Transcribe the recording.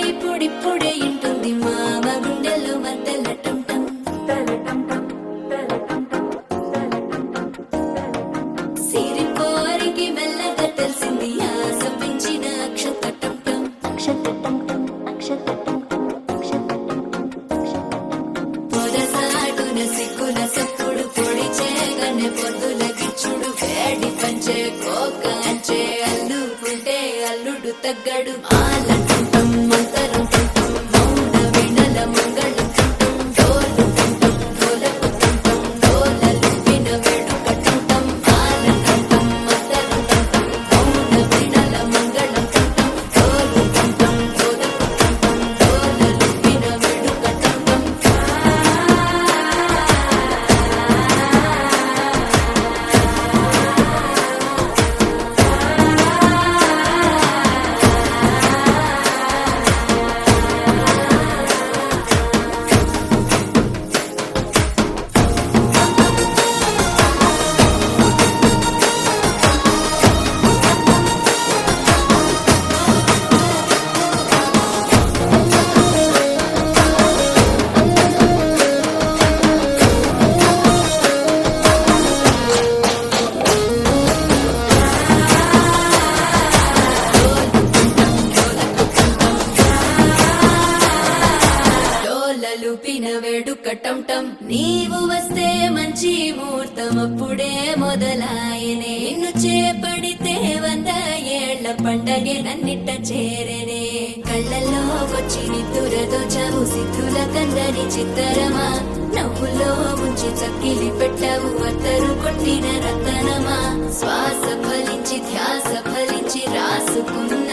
ఇప్పుడిప్పుడే ఇంటుంది మామ గుండెల్లో మధ్యల టంటం సిరిపోరికి మెల్లగా తెలిసింది ఆశ పెంచిన అక్షతటం పొదసాటున సిగ్గుల సప్పుడు పొడి చేయగానే పొద్దుల గిచ్చుడు వేడి పంచే కోక అంచే అల్లుకుంటే అల్లుడు తగ్గడు ఆలంటుంటం మంతరం టుంటం మౌన వినల మంగళం టుంటం డోలు టుంటం డోలకు టుంటం డోలలు విన వేడుక టుంటం ఆలంటుంటం మంతరం టుంటం మౌన వినల మంగళం టుంటం డోలు టుంటం డోలకు టుంటం డోలలు విన వేడుక టుంటం డోలలుపిన వేడుక టంటం నీవు వస్తే మంచి ముహూర్తం అప్పుడే మొదలాయనే నిన్ను చేపడితే 100 ఏళ్ల పండగే నన్నిట్ట చేరనే కళ్ళల్లో వచ్చి నిద్దురతో చవు సిద్ధుల కందని చిత్తరమా నవ్వులో ఉంచి చక్కిలి పెట్టవు అత్తరు కొట్టిన రతనమా శ్వాస ఫలించి ధ్యాస ఫలించి రాసుకున్న